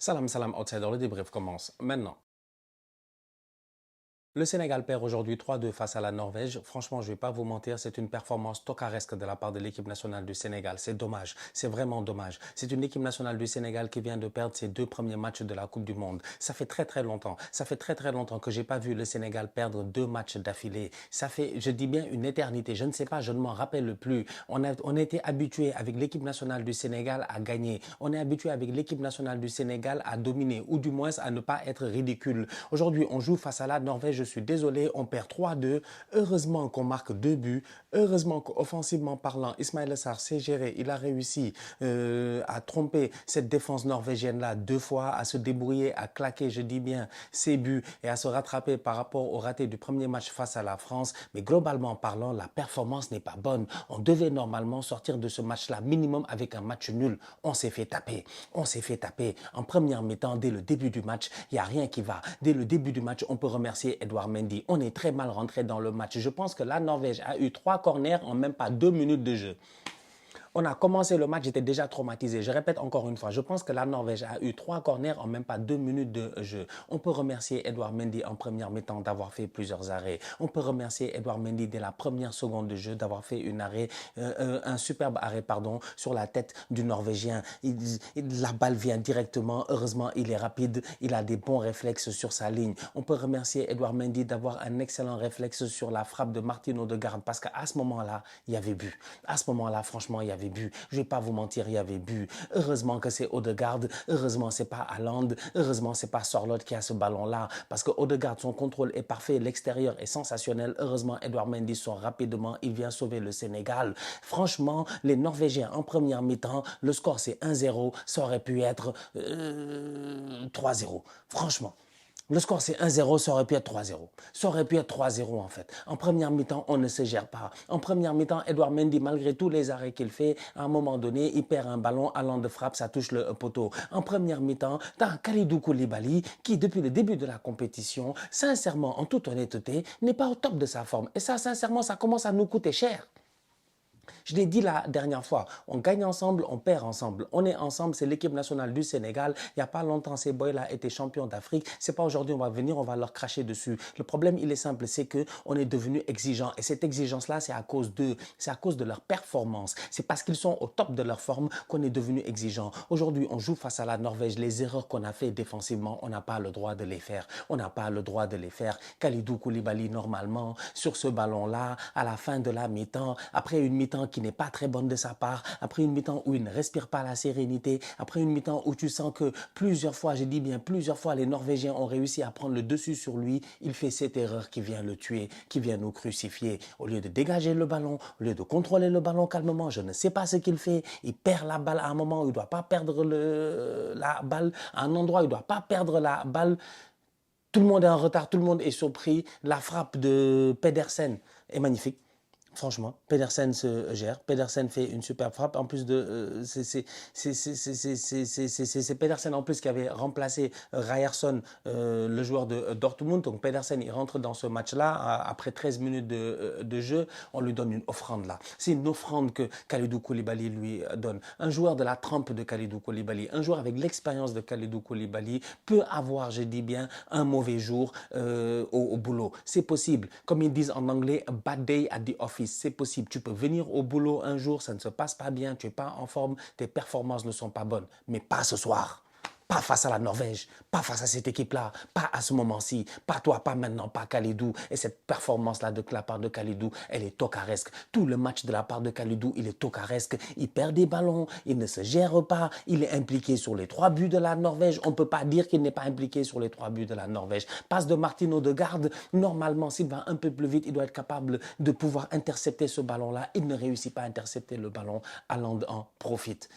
Salam, salam, outsider, le débrief commence maintenant. Le Sénégal perd aujourd'hui 3-2 face à la Norvège. Franchement, je ne vais pas vous mentir, c'est une performance tocaresque de la part de l'équipe nationale du Sénégal. C'est dommage, c'est vraiment dommage. C'est une équipe nationale du Sénégal qui vient de perdre ses deux premiers matchs de la Coupe du Monde. Ça fait très longtemps. Ça fait très longtemps que j'ai pas vu le Sénégal perdre deux matchs d'affilée. Ça fait, je dis bien une éternité. Je ne sais pas, je ne m'en rappelle plus. On a été habitué avec l'équipe nationale du Sénégal à gagner. On est habitué avec l'équipe nationale du Sénégal à dominer ou du moins à ne pas être ridicule. Aujourd'hui, on joue face à la Norvège. Je suis désolé, on perd 3-2. Heureusement qu'on marque deux buts. Heureusement qu'offensivement parlant, Ismaïla Sarr s'est géré. Il a réussi à tromper cette défense norvégienne-là deux fois, à se débrouiller, à claquer, je dis bien, ses buts et à se rattraper par rapport au raté du premier match face à la France. Mais globalement parlant, la performance n'est pas bonne. On devait normalement sortir de ce match-là minimum avec un match nul. On s'est fait taper. On s'est fait taper. En première mi-temps, dès le début du match, il n'y a rien qui va. Dès le début du match, on peut remercier Edouard Mendy. On est très mal rentré dans le match. Je pense que la Norvège a eu 3 corners en même pas 2 minutes de jeu. On a commencé le match, j'étais déjà traumatisé. Je répète encore une fois, je pense que la Norvège a eu 3 corners en même pas 2 minutes de jeu. On peut remercier Edouard Mendy en première mi-temps d'avoir fait plusieurs arrêts. On peut remercier Edouard Mendy dès la première seconde de jeu d'avoir fait un superbe arrêt sur la tête du Norvégien. La balle vient directement. Heureusement, il est rapide. Il a des bons réflexes sur sa ligne. On peut remercier Edouard Mendy d'avoir un excellent réflexe sur la frappe de Martin Odegaard parce qu'à ce moment-là, il y avait but. À ce moment-là, franchement, il y avait but. Je ne vais pas vous mentir, il y avait but. Heureusement que c'est Odegaard. Heureusement, c'est pas Haaland. Heureusement, c'est pas Sorloth qui a ce ballon-là. Parce que Odegaard, son contrôle est parfait. L'extérieur est sensationnel. Heureusement, Edouard Mendy sort rapidement. Il vient sauver le Sénégal. Franchement, les Norvégiens en première mi-temps, le score c'est 1-0. Ça aurait pu être 3-0. Franchement. Le score c'est 1-0, ça aurait pu être 3-0. Ça aurait pu être 3-0 en fait. En première mi-temps, on ne se gère pas. En première mi-temps, Edouard Mendy, malgré tous les arrêts qu'il fait, à un moment donné, il perd un ballon, allant de frappe, ça touche le poteau. En première mi-temps, t'as Kalidou Koulibaly qui, depuis le début de la compétition, sincèrement, en toute honnêteté, n'est pas au top de sa forme. Et ça, sincèrement, ça commence à nous coûter cher. Je l'ai dit la dernière fois, on gagne ensemble, on perd ensemble. On est ensemble, c'est l'équipe nationale du Sénégal. Il n'y a pas longtemps, ces boys-là étaient champions d'Afrique. C'est pas aujourd'hui, on va venir, on va leur cracher dessus. Le problème, il est simple, c'est qu'on est devenu exigeant. Et cette exigence-là, c'est à cause d'eux. C'est à cause de leur performance. C'est parce qu'ils sont au top de leur forme qu'on est devenu exigeant. Aujourd'hui, on joue face à la Norvège. Les erreurs qu'on a fait défensivement, on n'a pas le droit de les faire. On n'a pas le droit de les faire. Kalidou Koulibaly, normalement, sur ce ballon-là, à la fin de la mi-temps, après une mi-temps qui n'est pas très bonne de sa part, après une mi-temps où il ne respire pas la sérénité, après une mi-temps où tu sens que plusieurs fois, je dis bien plusieurs fois, les Norvégiens ont réussi à prendre le dessus sur lui, il fait cette erreur qui vient le tuer, qui vient nous crucifier. Au lieu de dégager le ballon, au lieu de contrôler le ballon calmement, je ne sais pas ce qu'il fait, il perd la balle à un moment où il ne doit pas perdre la balle, à un endroit où il ne doit pas perdre la balle. Tout le monde est en retard, tout le monde est surpris. La frappe de Pedersen est magnifique. Franchement, Pedersen se gère. Pedersen fait une superbe frappe. En plus de, c'est Pedersen en plus qui avait remplacé Ryerson, le joueur de Dortmund. Donc Pedersen, il rentre dans ce match-là après 13 minutes de jeu. On lui donne une offrande là. C'est une offrande que Kalidou Koulibaly lui donne. Un joueur de la trempe de Kalidou Koulibaly, un joueur avec l'expérience de Kalidou Koulibaly peut avoir, je dis bien, un mauvais jour au boulot. C'est possible. Comme ils disent en anglais, a bad day at the office. C'est possible. Tu peux venir au boulot un jour, ça ne se passe pas bien, tu n'es pas en forme, tes performances ne sont pas bonnes. Mais pas ce soir. Pas face à la Norvège, pas face à cette équipe-là, pas à ce moment-ci, pas toi, pas maintenant, pas Kalidou. Et cette performance-là de la part de Kalidou, elle est tocaresque. Tout le match de la part de Kalidou, il est tocaresque. Il perd des ballons, il ne se gère pas, il est impliqué sur les 3 buts de la Norvège. On ne peut pas dire qu'il n'est pas impliqué sur les 3 buts de la Norvège. Passe de Martin Odegaard, normalement, s'il va un peu plus vite, il doit être capable de pouvoir intercepter ce ballon-là. Il ne réussit pas à intercepter le ballon, Haaland en profite.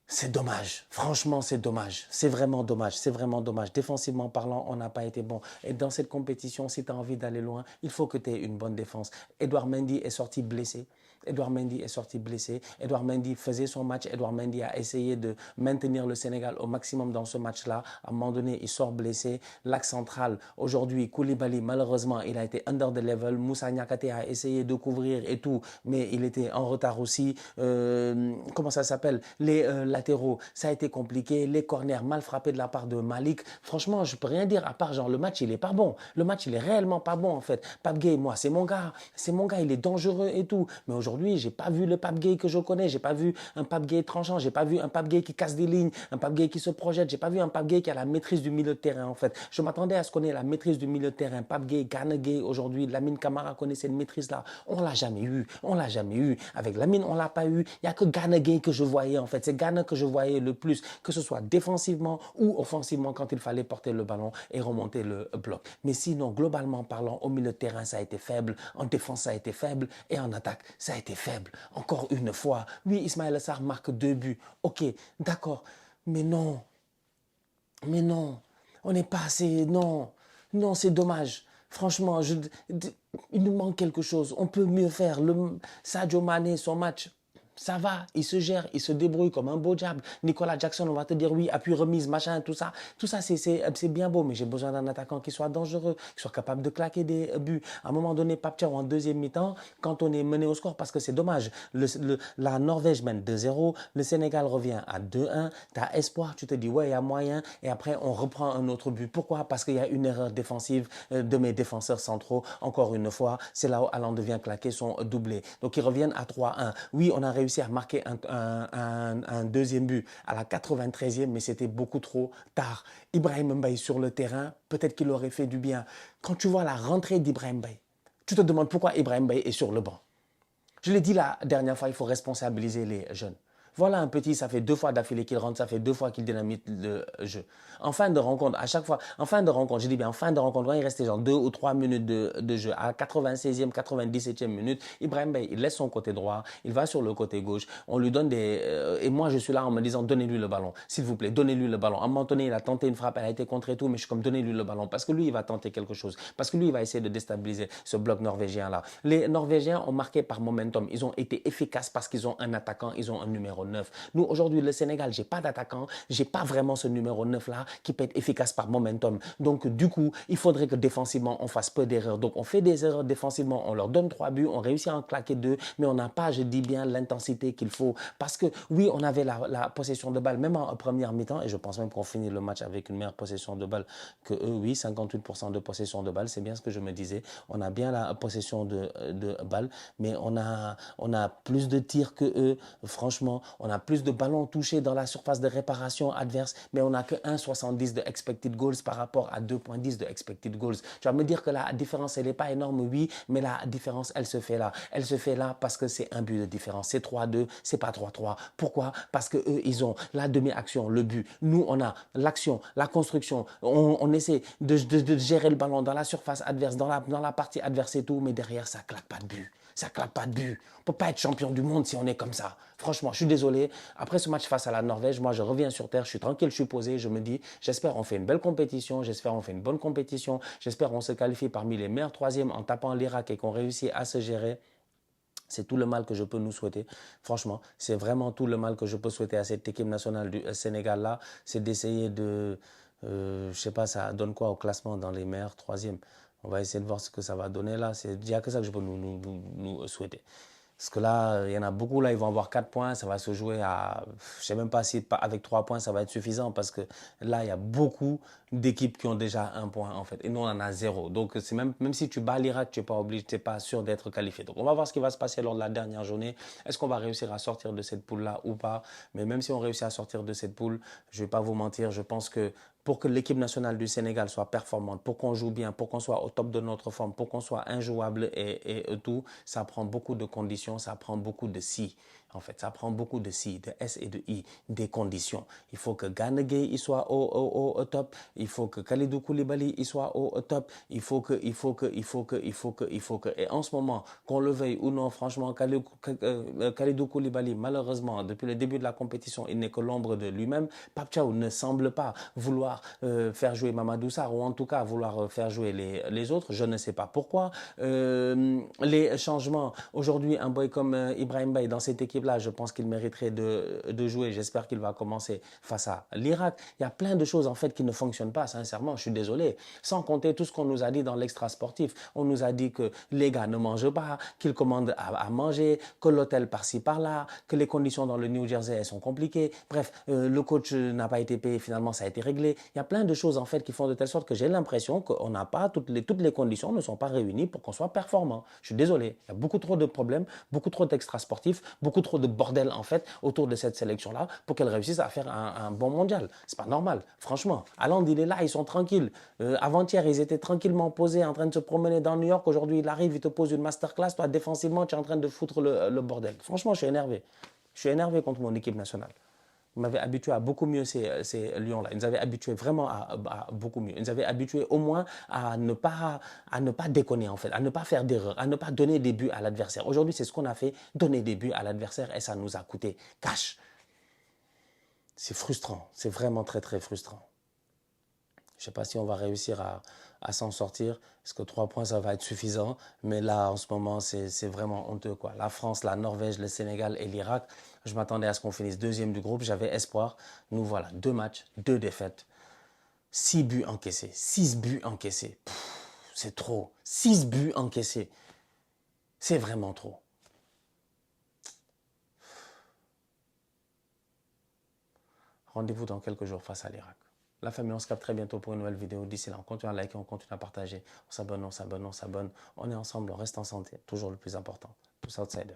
C'est dommage, franchement c'est dommage, c'est vraiment dommage, c'est vraiment dommage. Défensivement parlant, on n'a pas été bon. Et dans cette compétition, si tu as envie d'aller loin, il faut que tu aies une bonne défense. Edouard Mendy est sorti blessé. Edouard Mendy est sorti blessé. Edouard Mendy faisait son match. Edouard Mendy a essayé de maintenir le Sénégal au maximum dans ce match-là. À un moment donné, il sort blessé. L'axe central, aujourd'hui, Koulibaly, malheureusement, il a été under the level. Moussa Niakhaté a essayé de couvrir et tout, mais il était en retard aussi. Comment ça s'appelle? Les latéraux, ça a été compliqué. Les corners mal frappés de la part de Malik. Franchement, je peux rien dire à part genre le match, il est pas bon. Le match, il est réellement pas bon en fait. Pape Gueye, moi, c'est mon gars. C'est mon gars, il est dangereux et tout. Mais aujourd'hui, j'ai pas vu le Pape Gueye que je connais. J'ai pas vu un Pape Gueye tranchant. J'ai pas vu un Pape Gueye qui casse des lignes. Un Pape Gueye qui se projette. J'ai pas vu un Pape Gueye qui a la maîtrise du milieu de terrain en fait. Je m'attendais à ce qu'on ait la maîtrise du milieu de terrain. Pape Gueye, Gana Gueye aujourd'hui, Lamine Camara connaît cette maîtrise-là. On l'a jamais eu. On l'a jamais eu. Avec Lamine, on l'a pas eu. Il y a que Gana Gueye que je voyais en fait. C'est Gana que je voyais le plus, que ce soit défensivement ou offensivement quand il fallait porter le ballon et remonter le bloc. Mais sinon, globalement parlant, au milieu de terrain, ça a été faible. En défense, ça a été faible. Et en attaque, ça a été faible. Encore une fois. Oui, Ismaïla Sarr marque 2 buts. Ok, d'accord. Mais non. Mais non. On n'est pas assez. Non. Non, c'est dommage. Franchement, il nous manque quelque chose. On peut mieux faire. Sadio Mané, son match. Ça va, il se gère, il se débrouille comme un beau diable. Nicolas Jackson, on va te dire oui, appui remise, machin, tout ça. Tout ça, c'est bien beau, mais j'ai besoin d'un attaquant qui soit dangereux, qui soit capable de claquer des buts. À un moment donné, Pape Thiaw en deuxième mi-temps, quand on est mené au score, parce que c'est dommage. La Norvège mène 2-0, le Sénégal revient à 2-1. Tu as espoir, tu te dis ouais, il y a moyen, et après on reprend un autre but. Pourquoi? Parce qu'il y a une erreur défensive de mes défenseurs centraux. Encore une fois, c'est là où Haaland vient claquer son doublé. Donc ils reviennent à 3-1. Oui, on a réussi à marquer un deuxième but à la 93e, mais c'était beaucoup trop tard. Ibrahim Mbaye sur le terrain, peut-être qu'il aurait fait du bien. Quand tu vois la rentrée d'Ibrahim Mbaye, tu te demandes pourquoi Ibrahim Mbaye est sur le banc. Je l'ai dit la dernière fois, il faut responsabiliser les jeunes. Voilà un petit, ça fait 2 fois d'affilée qu'il rentre, ça fait 2 fois qu'il dynamite le jeu. En fin de rencontre, à chaque fois, en fin de rencontre, je dis bien en fin de rencontre, quand il restait genre 2 ou 3 minutes de jeu, à la 96e, 97e minute, Ibrahim Bey, il laisse son côté droit, il va sur le côté gauche, on lui donne et moi je suis là en me disant donnez-lui le ballon, s'il vous plaît, donnez-lui le ballon. À un moment donné, il a tenté une frappe, elle a été contre et tout, mais je suis comme donnez-lui le ballon, parce que lui, il va tenter quelque chose, parce que lui, il va essayer de déstabiliser ce bloc norvégien-là. Les Norvégiens ont marqué par momentum, ils ont été efficaces parce qu'ils ont un attaquant, ils ont un numéro 9. Nous, aujourd'hui, le Sénégal, j'ai pas d'attaquant, j'ai pas vraiment ce numéro 9 là qui peut être efficace par momentum. Donc, du coup, il faudrait que défensivement, on fasse peu d'erreurs. Donc, on fait des erreurs défensivement, on leur donne 3 buts, on réussit à en claquer 2, mais on n'a pas, je dis bien, l'intensité qu'il faut. Parce que, oui, on avait la possession de balle, même en première mi-temps, et je pense même qu'on finit le match avec une meilleure possession de balle que eux, oui, 58% de possession de balle, c'est bien ce que je me disais. On a bien la possession de balle, mais on a plus de tirs que eux, franchement, on a plus de ballons touchés dans la surface de réparation adverse, mais on n'a que 1,70 de expected goals par rapport à 2,10 de expected goals. Tu vas me dire que la différence, elle n'est pas énorme, oui, mais la différence, elle se fait là. Elle se fait là parce que c'est un but de différence. C'est 3-2, c'est pas 3-3. Pourquoi? Parce que eux, ils ont la demi-action, le but. Nous, on a l'action, la construction. On essaie de gérer le ballon dans la surface adverse, dans la partie adverse et tout, mais derrière, ça claque pas de but. Ça claque pas de but. On ne peut pas être champion du monde si on est comme ça. Franchement, je suis désolé. Après ce match face à la Norvège, moi, je reviens sur terre, je suis tranquille, je suis posé. Je me dis, j'espère on fait une belle compétition, j'espère on fait une bonne compétition, j'espère on se qualifie parmi les meilleurs troisièmes en tapant l'Irak et qu'on réussit à se gérer. C'est tout le mal que je peux nous souhaiter. Franchement, c'est vraiment tout le mal que je peux souhaiter à cette équipe nationale du Sénégal-là. C'est d'essayer de... je ne sais pas, ça donne quoi au classement dans les meilleurs troisièmes. On va essayer de voir ce que ça va donner là. Il n'y a que ça que je peux nous souhaiter. Parce que là, il y en a beaucoup, là, ils vont avoir 4 points, ça va se jouer à... Je ne sais même pas si avec 3 points, ça va être suffisant, parce que là, il y a beaucoup d'équipes qui ont déjà 1 point, en fait, et nous, on en a 0. Donc, c'est même si tu bats l'Irak, tu n'es pas obligé, tu n'es pas sûr d'être qualifié. Donc, on va voir ce qui va se passer lors de la dernière journée. Est-ce qu'on va réussir à sortir de cette poule-là ou pas? Mais même si on réussit à sortir de cette poule, je ne vais pas vous mentir, je pense que pour que l'équipe nationale du Sénégal soit performante, pour qu'on joue bien, pour qu'on soit au top de notre forme, pour qu'on soit injouable et tout, ça prend beaucoup de conditions, ça prend beaucoup de si. en fait. Ça prend beaucoup de si, de S et de I, des conditions. Il faut que Gana Gueye il soit au top. Il faut que Kalidou Koulibaly il soit au top. Il faut que. Et en ce moment, qu'on le veuille ou non, franchement, Kalidou Koulibaly, malheureusement, depuis le début de la compétition, il n'est que l'ombre de lui-même. Pape Thiaw ne semble pas vouloir faire jouer Mamadou Sarr, ou en tout cas vouloir faire jouer les autres. Je ne sais pas pourquoi. Les changements, aujourd'hui, un boy comme Ibrahim Baye dans cette équipe-là, je pense qu'il mériterait de jouer. J'espère qu'il va commencer face à l'Irak. Il y a plein de choses en fait qui ne fonctionnent pas, sincèrement, je suis désolé. Sans compter tout ce qu'on nous a dit dans l'extra sportif. On nous a dit que les gars ne mangent pas, qu'ils commandent à manger, que l'hôtel par-ci par-là, que les conditions dans le New Jersey elles sont compliquées. Bref, le coach n'a pas été payé, finalement ça a été réglé. Il y a plein de choses en fait qui font de telle sorte que j'ai l'impression qu'on n'a pas, toutes les conditions ne sont pas réunies pour qu'on soit performant. Je suis désolé, il y a beaucoup trop de problèmes, beaucoup trop d'extra sportifs, beaucoup trop de bordel en fait autour de cette sélection-là pour qu'elle réussisse à faire un bon mondial. C'est pas normal, franchement. Haaland, il est là, ils sont tranquilles. Avant-hier, ils étaient tranquillement posés en train de se promener dans New York. Aujourd'hui, il arrive, il te pose une masterclass. Toi, défensivement, tu es en train de foutre le bordel. Franchement, je suis énervé. Je suis énervé contre mon équipe nationale. Ils m'avaient habitué à beaucoup mieux ces Lions-là. Ils nous avaient habitué vraiment à beaucoup mieux. Ils nous avaient habitué au moins à ne pas déconner en fait, à ne pas faire d'erreur, à ne pas donner des buts à l'adversaire. Aujourd'hui, c'est ce qu'on a fait, donner des buts à l'adversaire et ça nous a coûté cash. C'est frustrant, c'est vraiment très très frustrant. Je ne sais pas si on va réussir à s'en sortir. Est-ce que 3 points, ça va être suffisant? Mais là, en ce moment, c'est vraiment honteux, quoi. La France, la Norvège, le Sénégal et l'Irak, je m'attendais à ce qu'on finisse deuxième du groupe. J'avais espoir. Nous, voilà, 2 matchs, 2 défaites. 6 buts encaissés. 6 buts encaissés. C'est trop. 6 buts encaissés. C'est vraiment trop. Rendez-vous dans quelques jours face à l'Irak. La famille, on se capte très bientôt pour une nouvelle vidéo. D'ici là, on continue à liker, on continue à partager. On s'abonne. On est ensemble, on reste en santé. Toujours le plus important. Tous outsiders.